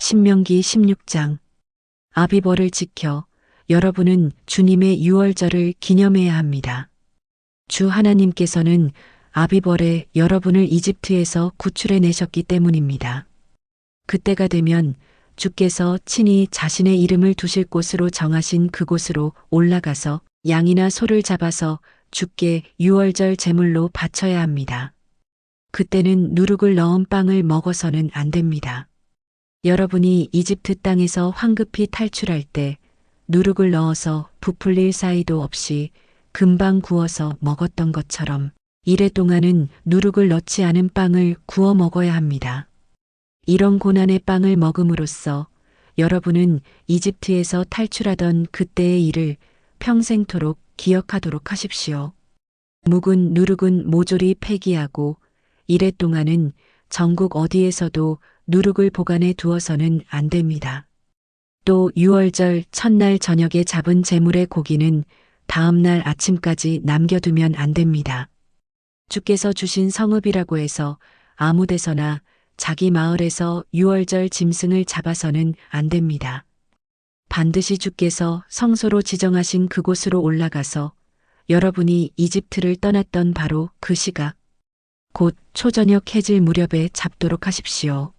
신명기 16장. 아비벌을 지켜 여러분은 주님의 유월절을 기념해야 합니다. 주 하나님께서는 아비벌에 여러분을 이집트에서 구출해 내셨기 때문입니다. 그때가 되면 주께서 친히 자신의 이름을 두실 곳으로 정하신 그곳으로 올라가서 양이나 소를 잡아서 주께 유월절 제물로 바쳐야 합니다. 그때는 누룩을 넣은 빵을 먹어서는 안 됩니다. 여러분이 이집트 땅에서 황급히 탈출할 때 누룩을 넣어서 부풀릴 사이도 없이 금방 구워서 먹었던 것처럼 이래 동안은 누룩을 넣지 않은 빵을 구워 먹어야 합니다. 이런 고난의 빵을 먹음으로써 여러분은 이집트에서 탈출하던 그때의 일을 평생토록 기억하도록 하십시오. 묵은 누룩은 모조리 폐기하고 이래 동안은 전국 어디에서도 누룩을 보관해 두어서는 안 됩니다. 또 유월절 첫날 저녁에 잡은 제물의 고기는 다음날 아침까지 남겨두면 안 됩니다. 주께서 주신 성읍이라고 해서 아무 데서나 자기 마을에서 유월절 짐승을 잡아서는 안 됩니다. 반드시 주께서 성소로 지정하신 그곳으로 올라가서 여러분이 이집트를 떠났던 바로 그 시각, 곧 초저녁 해질 무렵에 잡도록 하십시오.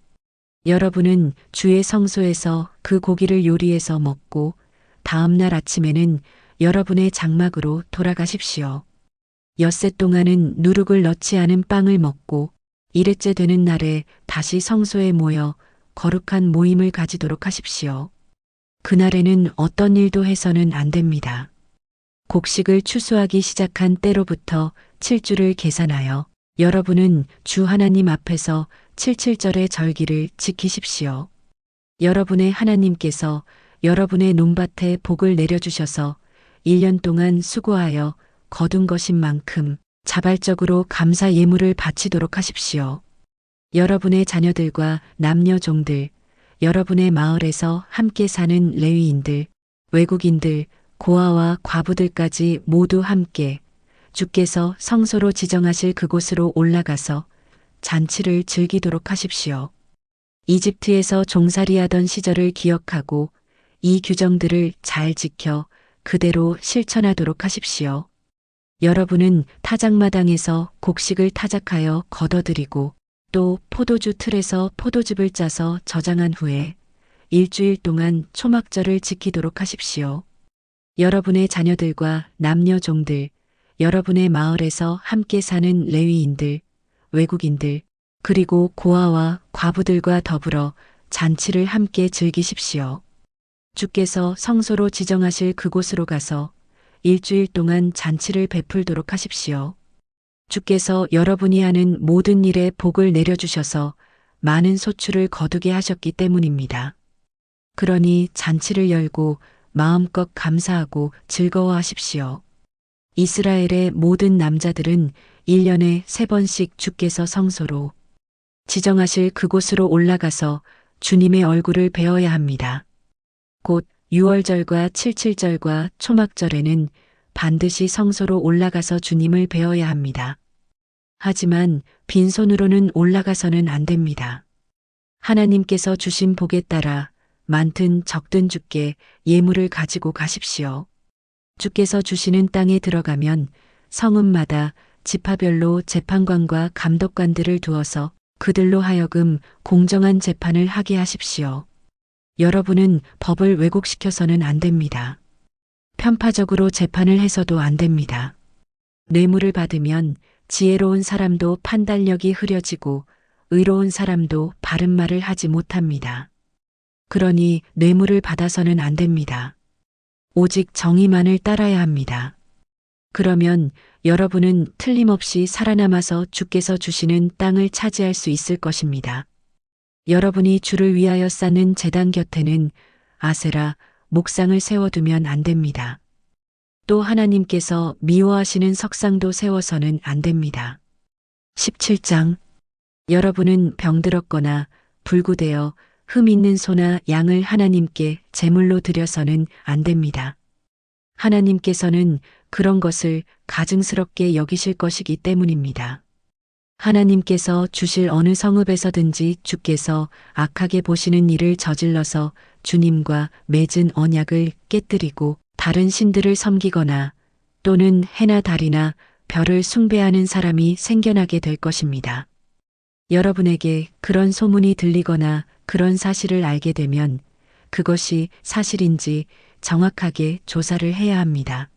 여러분은 주의 성소에서 그 고기를 요리해서 먹고 다음 날 아침에는 여러분의 장막으로 돌아가십시오. 엿새 동안은 누룩을 넣지 않은 빵을 먹고 일회째 되는 날에 다시 성소에 모여 거룩한 모임을 가지도록 하십시오. 그날에는 어떤 일도 해서는 안 됩니다. 곡식을 추수하기 시작한 때로부터 7주를 계산하여 여러분은 주 하나님 앞에서 77절의 절기를 지키십시오. 여러분의 하나님께서 여러분의 논밭에 복을 내려주셔서 1년 동안 수고하여 거둔 것인 만큼 자발적으로 감사 예물을 바치도록 하십시오. 여러분의 자녀들과 남녀 종들, 여러분의 마을에서 함께 사는 레위인들, 외국인들, 고아와 과부들까지 모두 함께 주께서 성소로 지정하실 그곳으로 올라가서 잔치를 즐기도록 하십시오. 이집트에서 종살이하던 시절을 기억하고 이 규정들을 잘 지켜 그대로 실천하도록 하십시오. 여러분은 타작마당에서 곡식을 타작하여 걷어들이고 또 포도주 틀에서 포도즙을 짜서 저장한 후에 일주일 동안 초막절을 지키도록 하십시오. 여러분의 자녀들과 남녀 종들, 여러분의 마을에서 함께 사는 레위인들, 외국인들, 그리고 고아와 과부들과 더불어 잔치를 함께 즐기십시오. 주께서 성소로 지정하실 그곳으로 가서 일주일 동안 잔치를 베풀도록 하십시오. 주께서 여러분이 하는 모든 일에 복을 내려주셔서 많은 소출을 거두게 하셨기 때문입니다. 그러니 잔치를 열고 마음껏 감사하고 즐거워하십시오. 이스라엘의 모든 남자들은 1년에 3번씩 주께서 성소로 지정하실 그곳으로 올라가서 주님의 얼굴을 배어야 합니다. 곧 유월절과 77절과 초막절에는 반드시 성소로 올라가서 주님을 배어야 합니다. 하지만 빈손으로는 올라가서는 안 됩니다. 하나님께서 주신 복에 따라 많든 적든 주께 예물을 가지고 가십시오. 주께서 주시는 땅에 들어가면 성읍마다 지파별로 재판관과 감독관들을 두어서 그들로 하여금 공정한 재판을 하게 하십시오. 여러분은 법을 왜곡시켜서는 안 됩니다. 편파적으로 재판을 해서도 안 됩니다. 뇌물을 받으면 지혜로운 사람도 판단력이 흐려지고 의로운 사람도 바른 말을 하지 못합니다. 그러니 뇌물을 받아서는 안 됩니다. 오직 정의만을 따라야 합니다. 그러면 여러분은 틀림없이 살아남아서 주께서 주시는 땅을 차지할 수 있을 것입니다. 여러분이 주를 위하여 쌓는 제단 곁에는 아세라, 목상을 세워두면 안 됩니다. 또 하나님께서 미워하시는 석상도 세워서는 안 됩니다. 17장. 여러분은 병들었거나 불구되어 흠 있는 소나 양을 하나님께 제물로 드려서는 안 됩니다. 하나님께서는 그런 것을 가증스럽게 여기실 것이기 때문입니다. 하나님께서 주실 어느 성읍에서든지 주께서 악하게 보시는 일을 저질러서 주님과 맺은 언약을 깨뜨리고 다른 신들을 섬기거나 또는 해나 달이나 별을 숭배하는 사람이 생겨나게 될 것입니다. 여러분에게 그런 소문이 들리거나 그런 사실을 알게 되면 그것이 사실인지 정확하게 조사를 해야 합니다.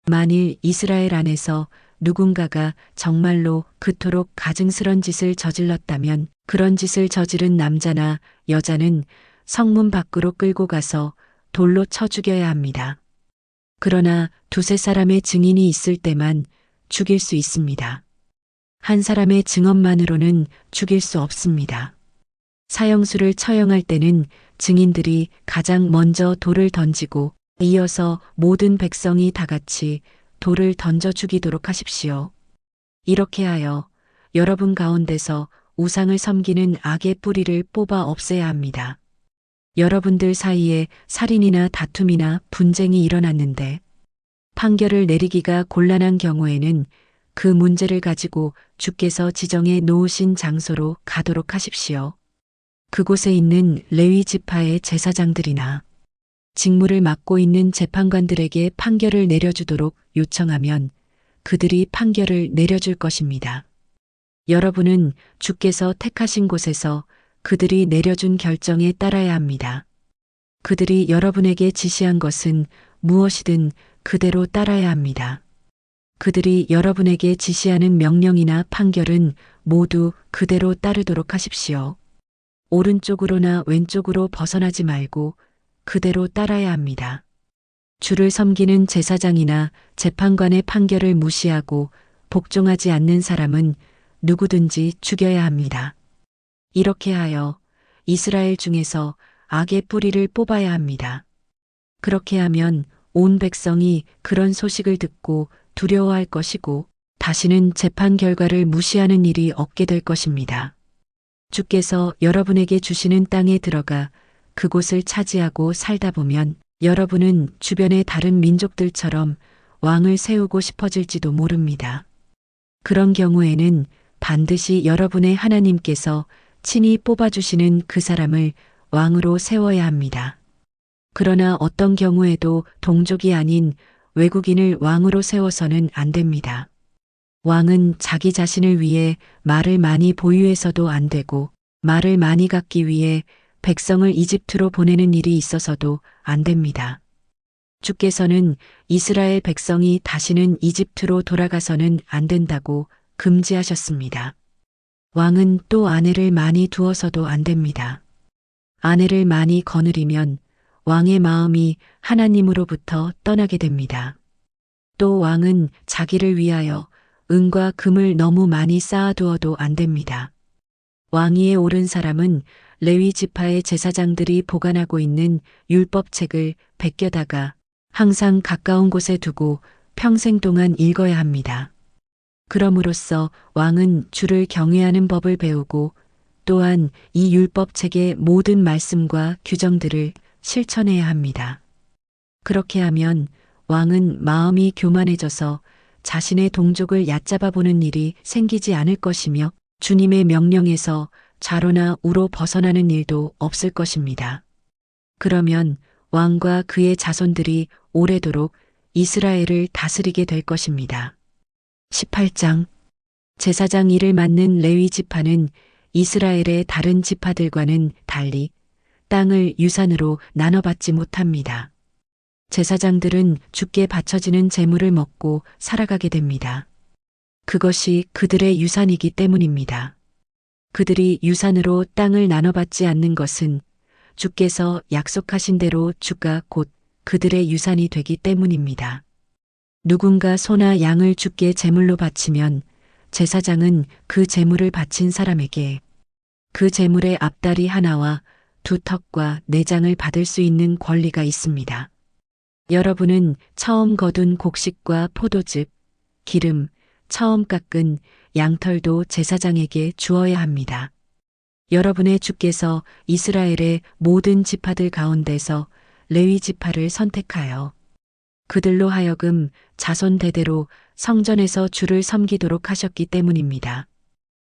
만일 이스라엘 안에서 누군가가 정말로 그토록 가증스런 짓을 저질렀다면 그런 짓을 저지른 남자나 여자는 성문 밖으로 끌고 가서 돌로 쳐 죽여야 합니다. 그러나 두세 사람의 증인이 있을 때만 죽일 수 있습니다. 한 사람의 증언만으로는 죽일 수 없습니다. 사형수를 처형할 때는 증인들이 가장 먼저 돌을 던지고 이어서 모든 백성이 다 같이 돌을 던져 죽이도록 하십시오. 이렇게 하여 여러분 가운데서 우상을 섬기는 악의 뿌리를 뽑아 없애야 합니다. 여러분들 사이에 살인이나 다툼이나 분쟁이 일어났는데 판결을 내리기가 곤란한 경우에는 그 문제를 가지고 주께서 지정해 놓으신 장소로 가도록 하십시오. 그곳에 있는 레위 지파의 제사장들이나 직무를 맡고 있는 재판관들에게 판결을 내려주도록 요청하면 그들이 판결을 내려줄 것입니다. 여러분은 주께서 택하신 곳에서 그들이 내려준 결정에 따라야 합니다. 그들이 여러분에게 지시한 것은 무엇이든 그대로 따라야 합니다. 그들이 여러분에게 지시하는 명령이나 판결은 모두 그대로 따르도록 하십시오. 오른쪽으로나 왼쪽으로 벗어나지 말고 그대로 따라야 합니다. 주를 섬기는 제사장이나 재판관의 판결을 무시하고 복종하지 않는 사람은 누구든지 죽여야 합니다. 이렇게 하여 이스라엘 중에서 악의 뿌리를 뽑아야 합니다. 그렇게 하면 온 백성이 그런 소식을 듣고 두려워할 것이고 다시는 재판 결과를 무시하는 일이 없게 될 것입니다. 주께서 여러분에게 주시는 땅에 들어가 그곳을 차지하고 살다 보면 여러분은 주변의 다른 민족들처럼 왕을 세우고 싶어질지도 모릅니다. 그런 경우에는 반드시 여러분의 하나님께서 친히 뽑아주시는 그 사람을 왕으로 세워야 합니다. 그러나 어떤 경우에도 동족이 아닌 외국인을 왕으로 세워서는 안 됩니다. 왕은 자기 자신을 위해 말을 많이 보유해서도 안 되고 말을 많이 갖기 위해 백성을 이집트로 보내는 일이 있어서도 안 됩니다. 주께서는 이스라엘 백성이 다시는 이집트로 돌아가서는 안 된다고 금지하셨습니다. 왕은 또 아내를 많이 두어서도 안 됩니다. 아내를 많이 거느리면 왕의 마음이 하나님으로부터 떠나게 됩니다. 또 왕은 자기를 위하여 은과 금을 너무 많이 쌓아두어도 안 됩니다. 왕위에 오른 사람은 레위 지파의 제사장들이 보관하고 있는 율법책을 베껴다가 항상 가까운 곳에 두고 평생 동안 읽어야 합니다. 그럼으로써 왕은 주를 경외하는 법을 배우고 또한 이 율법책의 모든 말씀과 규정들을 실천해야 합니다. 그렇게 하면 왕은 마음이 교만해져서 자신의 동족을 얕잡아 보는 일이 생기지 않을 것이며 주님의 명령에서 좌로나 우로 벗어나는 일도 없을 것입니다. 그러면 왕과 그의 자손들이 오래도록 이스라엘을 다스리게 될 것입니다. 18장 제사장 일을 맡는 레위 지파는 이스라엘의 다른 지파들과는 달리 땅을 유산으로 나눠받지 못합니다. 제사장들은 주께 바쳐지는 제물을 먹고 살아가게 됩니다. 그것이 그들의 유산이기 때문입니다. 그들이 유산으로 땅을 나눠받지 않는 것은 주께서 약속하신 대로 주가 곧 그들의 유산이 되기 때문입니다. 누군가 소나 양을 주께 제물로 바치면 제사장은 그 제물을 바친 사람에게 그 제물의 앞다리 하나와 두 턱과 내장을 받을 수 있는 권리가 있습니다. 여러분은 처음 거둔 곡식과 포도즙, 기름, 처음 깎은 양털도 제사장에게 주어야 합니다. 여러분의 주께서 이스라엘의 모든 지파들 가운데서 레위 지파를 선택하여 그들로 하여금 자손 대대로 성전에서 주를 섬기도록 하셨기 때문입니다.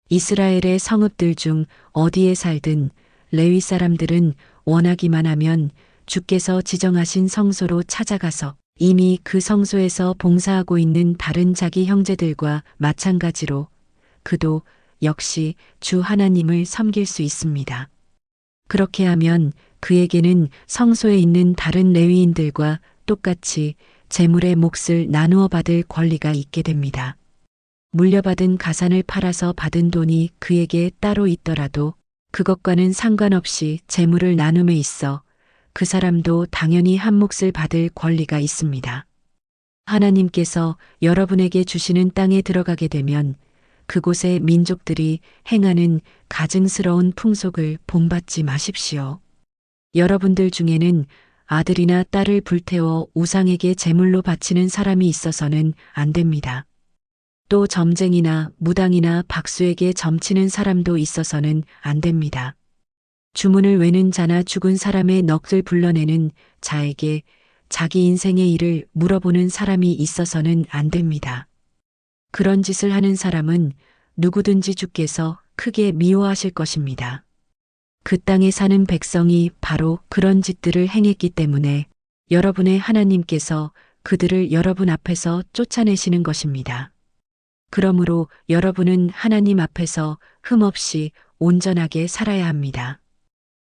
이스라엘의 성읍들 중 어디에 살든 레위 사람들은 원하기만 하면 주께서 지정하신 성소로 찾아가서 이미 그 성소에서 봉사하고 있는 다른 자기 형제들과 마찬가지로 그도 역시 주 하나님을 섬길 수 있습니다. 그렇게 하면 그에게는 성소에 있는 다른 레위인들과 똑같이 재물의 몫을 나누어 받을 권리가 있게 됩니다. 물려받은 가산을 팔아서 받은 돈이 그에게 따로 있더라도 그것과는 상관없이 재물을 나눔에 있어 그 사람도 당연히 한 몫을 받을 권리가 있습니다. 하나님께서 여러분에게 주시는 땅에 들어가게 되면 그곳의 민족들이 행하는 가증스러운 풍속을 본받지 마십시오. 여러분들 중에는 아들이나 딸을 불태워 우상에게 제물로 바치는 사람이 있어서는 안 됩니다. 또 점쟁이나 무당이나 박수에게 점치는 사람도 있어서는 안 됩니다. 주문을 외는 자나 죽은 사람의 넋을 불러내는 자에게 자기 인생의 일을 물어보는 사람이 있어서는 안 됩니다. 그런 짓을 하는 사람은 누구든지 주께서 크게 미워하실 것입니다. 그 땅에 사는 백성이 바로 그런 짓들을 행했기 때문에 여러분의 하나님께서 그들을 여러분 앞에서 쫓아내시는 것입니다. 그러므로 여러분은 하나님 앞에서 흠없이 온전하게 살아야 합니다.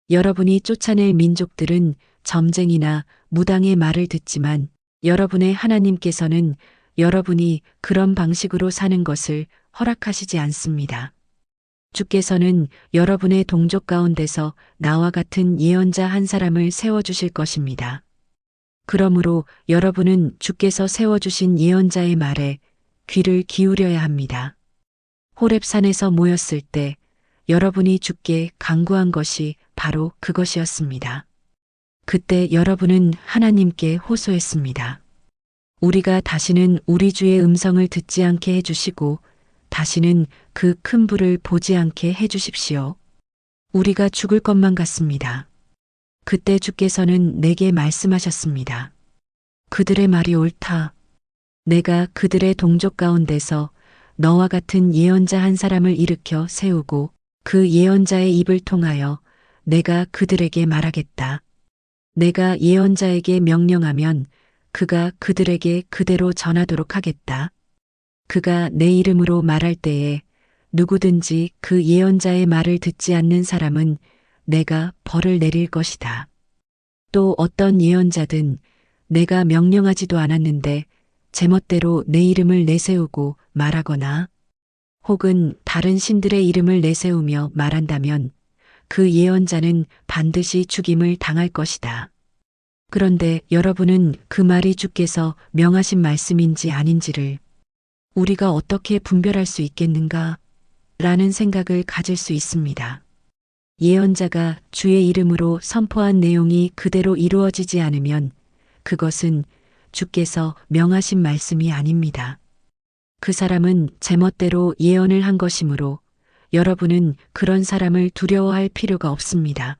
여러분이 쫓아낼 민족들은 점쟁이나 무당의 말을 듣지만 여러분의 하나님께서는 여러분이 그런 방식으로 사는 것을 허락하시지 않습니다. 주께서는 여러분의 동족 가운데서 나와 같은 예언자 한 사람을 세워주실 것입니다. 그러므로 여러분은 주께서 세워주신 예언자의 말에 귀를 기울여야 합니다. 호렙산에서 모였을 때 여러분이 주께 간구한 것이 바로 그것이었습니다. 그때 여러분은 하나님께 호소했습니다. 우리가 다시는 우리 주의 음성을 듣지 않게 해주시고 다시는 그 큰 불을 보지 않게 해주십시오. 우리가 죽을 것만 같습니다. 그때 주께서는 내게 말씀하셨습니다. 그들의 말이 옳다. 내가 그들의 동족 가운데서 너와 같은 예언자 한 사람을 일으켜 세우고 그 예언자의 입을 통하여 내가 그들에게 말하겠다. 내가 예언자에게 명령하면 그가 그들에게 그대로 전하도록 하겠다. 그가 내 이름으로 말할 때에 누구든지 그 예언자의 말을 듣지 않는 사람은 내가 벌을 내릴 것이다. 또 어떤 예언자든 내가 명령하지도 않았는데 제멋대로 내 이름을 내세우고 말하거나 혹은 다른 신들의 이름을 내세우며 말한다면 그 예언자는 반드시 죽임을 당할 것이다. 그런데 여러분은 그 말이 주께서 명하신 말씀인지 아닌지를 우리가 어떻게 분별할 수 있겠는가? 라는 생각을 가질 수 있습니다. 예언자가 주의 이름으로 선포한 내용이 그대로 이루어지지 않으면 그것은 주께서 명하신 말씀이 아닙니다. 그 사람은 제멋대로 예언을 한 것이므로 여러분은 그런 사람을 두려워할 필요가 없습니다.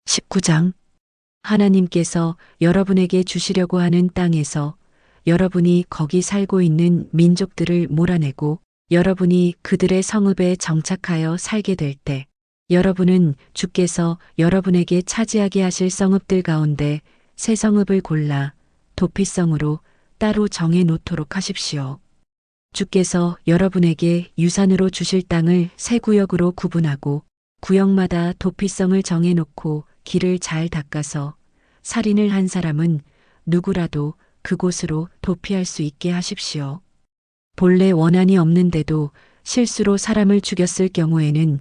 19장 하나님께서 여러분에게 주시려고 하는 땅에서 여러분이 거기 살고 있는 민족들을 몰아내고 여러분이 그들의 성읍에 정착하여 살게 될 때 여러분은 주께서 여러분에게 차지하게 하실 성읍들 가운데 새 성읍을 골라 도피성으로 따로 정해 놓도록 하십시오. 주께서 여러분에게 유산으로 주실 땅을 세 구역으로 구분하고 구역마다 도피성을 정해 놓고 길을 잘 닦아서 살인을 한 사람은 누구라도 그곳으로 도피할 수 있게 하십시오. 본래 원한이 없는데도 실수로 사람을 죽였을 경우에는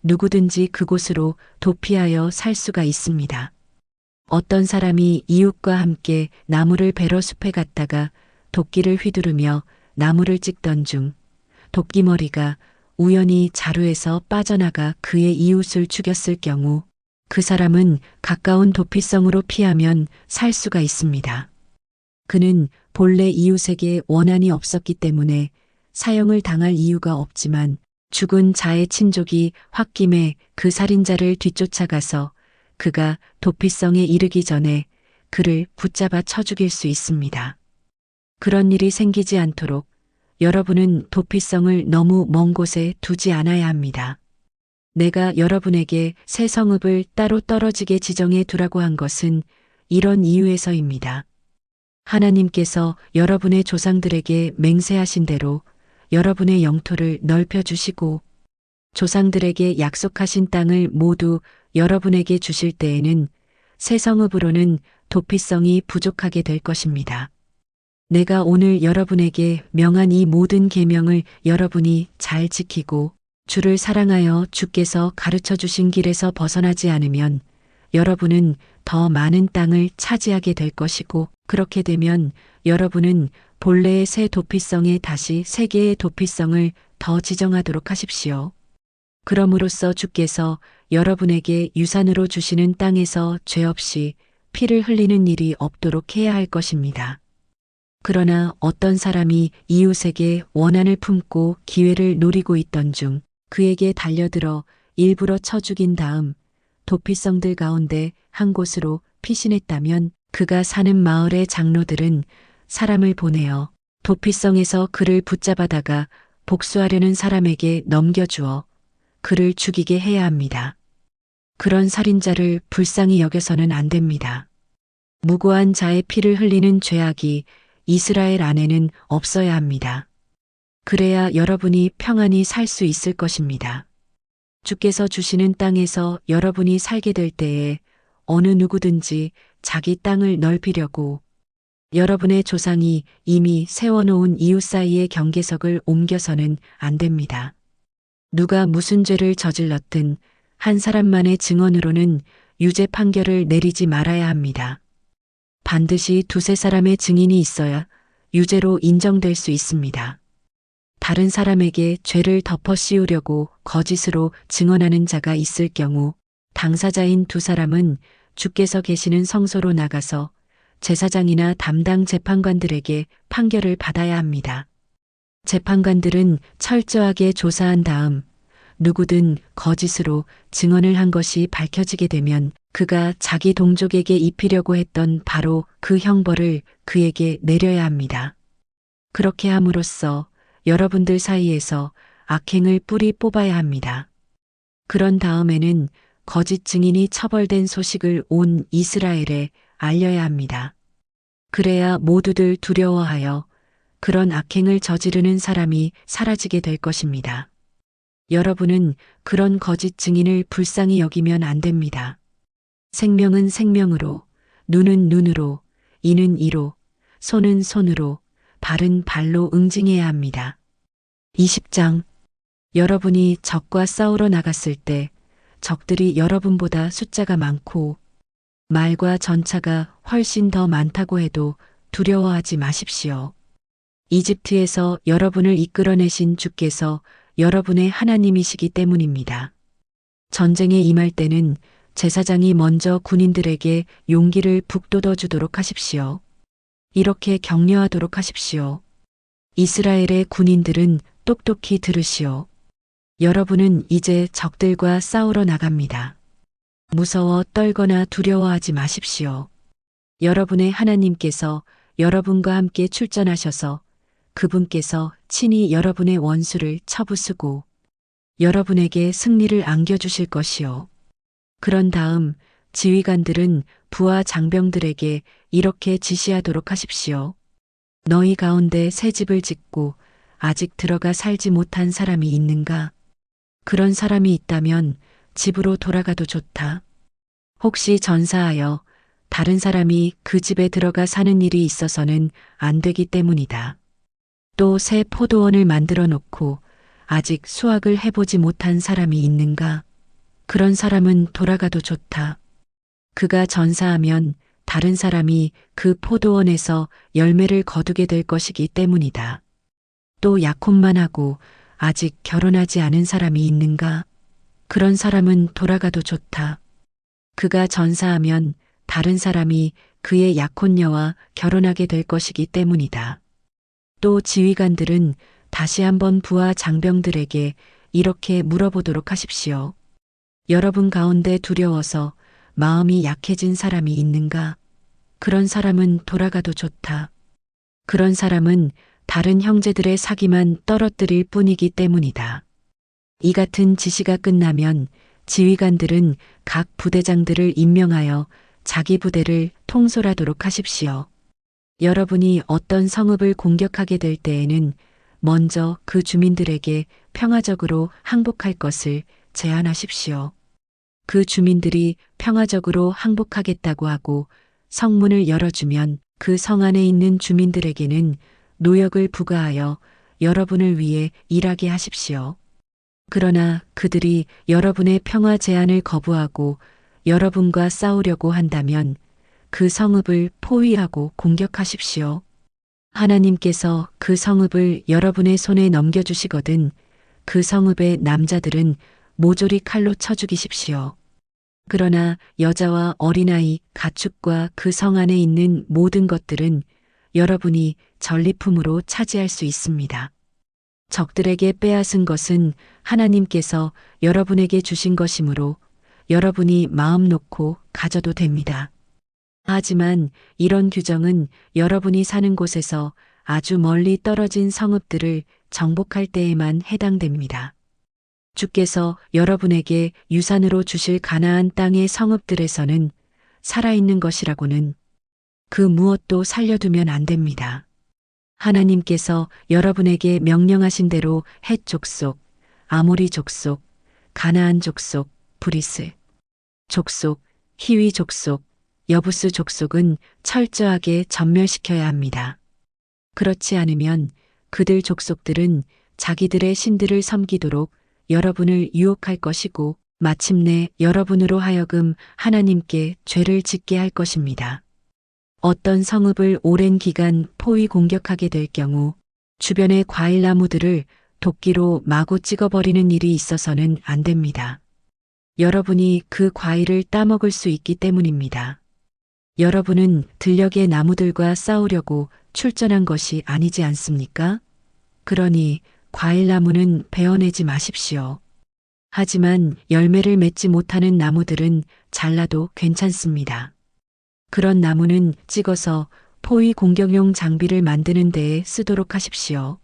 누구든지 그곳으로 도피하여 살 수가 있습니다. 어떤 사람이 이웃과 함께 나무를 베러 숲에 갔다가 도끼를 휘두르며 나무를 찍던 중 도끼머리가 우연히 자루에서 빠져나가 그의 이웃을 죽였을 경우 그 사람은 가까운 도피성으로 피하면 살 수가 있습니다. 그는 본래 이웃에게 원한이 없었기 때문에 사형을 당할 이유가 없지만 죽은 자의 친족이 홧김에 그 살인자를 뒤쫓아가서 그가 도피성에 이르기 전에 그를 붙잡아 쳐 죽일 수 있습니다. 그런 일이 생기지 않도록 여러분은 도피성을 너무 먼 곳에 두지 않아야 합니다. 내가 여러분에게 새 성읍을 따로 떨어지게 지정해 두라고 한 것은 이런 이유에서입니다. 하나님께서 여러분의 조상들에게 맹세하신 대로 여러분의 영토를 넓혀 주시고 조상들에게 약속하신 땅을 모두 여러분에게 주실 때에는 새 성읍으로는 도피성이 부족하게 될 것입니다. 내가 오늘 여러분에게 명한 이 모든 계명을 여러분이 잘 지키고 주를 사랑하여 주께서 가르쳐 주신 길에서 벗어나지 않으면 여러분은 더 많은 땅을 차지하게 될 것이고 그렇게 되면 여러분은 본래의 새 도피성에 다시 세 개의 도피성을 더 지정하도록 하십시오. 그럼으로써 주께서 여러분에게 유산으로 주시는 땅에서 죄 없이 피를 흘리는 일이 없도록 해야 할 것입니다. 그러나 어떤 사람이 이웃에게 원한을 품고 기회를 노리고 있던 중 그에게 달려들어 일부러 쳐 죽인 다음 도피성들 가운데 한 곳으로 피신했다면 그가 사는 마을의 장로들은 사람을 보내어 도피성에서 그를 붙잡아다가 복수하려는 사람에게 넘겨주어 그를 죽이게 해야 합니다. 그런 살인자를 불쌍히 여겨서는 안 됩니다. 무고한 자의 피를 흘리는 죄악이 이스라엘 안에는 없어야 합니다. 그래야 여러분이 평안히 살 수 있을 것입니다. 주께서 주시는 땅에서 여러분이 살게 될 때에 어느 누구든지 자기 땅을 넓히려고 여러분의 조상이 이미 세워놓은 이웃 사이의 경계석을 옮겨서는 안 됩니다. 누가 무슨 죄를 저질렀든 한 사람만의 증언으로는 유죄 판결을 내리지 말아야 합니다. 반드시 두세 사람의 증인이 있어야 유죄로 인정될 수 있습니다. 다른 사람에게 죄를 덮어 씌우려고 거짓으로 증언하는 자가 있을 경우 당사자인 두 사람은 주께서 계시는 성소로 나가서 제사장이나 담당 재판관들에게 판결을 받아야 합니다. 재판관들은 철저하게 조사한 다음 누구든 거짓으로 증언을 한 것이 밝혀지게 되면 그가 자기 동족에게 입히려고 했던 바로 그 형벌을 그에게 내려야 합니다. 그렇게 함으로써 여러분들 사이에서 악행을 뿌리 뽑아야 합니다. 그런 다음에는 거짓 증인이 처벌된 소식을 온 이스라엘에 알려야 합니다. 그래야 모두들 두려워하여 그런 악행을 저지르는 사람이 사라지게 될 것입니다. 여러분은 그런 거짓 증인을 불쌍히 여기면 안 됩니다. 생명은 생명으로, 눈은 눈으로, 이는 이로, 손은 손으로, 발은 발로 응징해야 합니다. 20장. 여러분이 적과 싸우러 나갔을 때 적들이 여러분보다 숫자가 많고 말과 전차가 훨씬 더 많다고 해도 두려워하지 마십시오. 이집트에서 여러분을 이끌어내신 주께서 여러분의 하나님이시기 때문입니다. 전쟁에 임할 때는 제사장이 먼저 군인들에게 용기를 북돋워 주도록 하십시오. 이렇게 격려하도록 하십시오. 이스라엘의 군인들은 똑똑히 들으시오. 여러분은 이제 적들과 싸우러 나갑니다. 무서워 떨거나 두려워하지 마십시오. 여러분의 하나님께서 여러분과 함께 출전하셔서 그분께서 친히 여러분의 원수를 쳐부수고 여러분에게 승리를 안겨주실 것이요. 그런 다음 지휘관들은 부하 장병들에게 이렇게 지시하도록 하십시오. 너희 가운데 새 집을 짓고 아직 들어가 살지 못한 사람이 있는가? 그런 사람이 있다면 집으로 돌아가도 좋다. 혹시 전사하여 다른 사람이 그 집에 들어가 사는 일이 있어서는 안 되기 때문이다. 또 새 포도원을 만들어 놓고 아직 수확을 해보지 못한 사람이 있는가? 그런 사람은 돌아가도 좋다. 그가 전사하면 다른 사람이 그 포도원에서 열매를 거두게 될 것이기 때문이다. 또 약혼만 하고 아직 결혼하지 않은 사람이 있는가? 그런 사람은 돌아가도 좋다. 그가 전사하면 다른 사람이 그의 약혼녀와 결혼하게 될 것이기 때문이다. 또 지휘관들은 다시 한번 부하 장병들에게 이렇게 물어보도록 하십시오. 여러분 가운데 두려워서 마음이 약해진 사람이 있는가? 그런 사람은 돌아가도 좋다. 그런 사람은 다른 형제들의 사기만 떨어뜨릴 뿐이기 때문이다. 이 같은 지시가 끝나면 지휘관들은 각 부대장들을 임명하여 자기 부대를 통솔하도록 하십시오. 여러분이 어떤 성읍을 공격하게 될 때에는 먼저 그 주민들에게 평화적으로 항복할 것을 제안하십시오. 그 주민들이 평화적으로 항복하겠다고 하고 성문을 열어주면 그 성 안에 있는 주민들에게는 노역을 부과하여 여러분을 위해 일하게 하십시오. 그러나 그들이 여러분의 평화 제안을 거부하고 여러분과 싸우려고 한다면 그 성읍을 포위하고 공격하십시오. 하나님께서 그 성읍을 여러분의 손에 넘겨주시거든 그 성읍의 남자들은 모조리 칼로 쳐 죽이십시오. 그러나 여자와 어린아이, 가축과 그 성 안에 있는 모든 것들은 여러분이 전리품으로 차지할 수 있습니다. 적들에게 빼앗은 것은 하나님께서 여러분에게 주신 것이므로 여러분이 마음 놓고 가져도 됩니다. 하지만 이런 규정은 여러분이 사는 곳에서 아주 멀리 떨어진 성읍들을 정복할 때에만 해당됩니다. 주께서 여러분에게 유산으로 주실 가나안 땅의 성읍들에서는 살아있는 것이라고는 그 무엇도 살려두면 안 됩니다. 하나님께서 여러분에게 명령하신 대로 헷 족속, 아모리 족속, 가나안 족속, 브리스 족속, 히위 족속, 여부스 족속은 철저하게 전멸시켜야 합니다. 그렇지 않으면 그들 족속들은 자기들의 신들을 섬기도록 여러분을 유혹할 것이고 마침내 여러분으로 하여금 하나님께 죄를 짓게 할 것입니다. 어떤 성읍을 오랜 기간 포위 공격하게 될 경우 주변의 과일나무들을 도끼로 마구 찍어버리는 일이 있어서는 안 됩니다. 여러분이 그 과일을 따먹을 수 있기 때문입니다. 여러분은 들녘의 나무들과 싸우려고 출전한 것이 아니지 않습니까? 그러니 과일나무는 베어내지 마십시오. 하지만 열매를 맺지 못하는 나무들은 잘라도 괜찮습니다. 그런 나무는 찍어서 포위 공격용 장비를 만드는 데에 쓰도록 하십시오.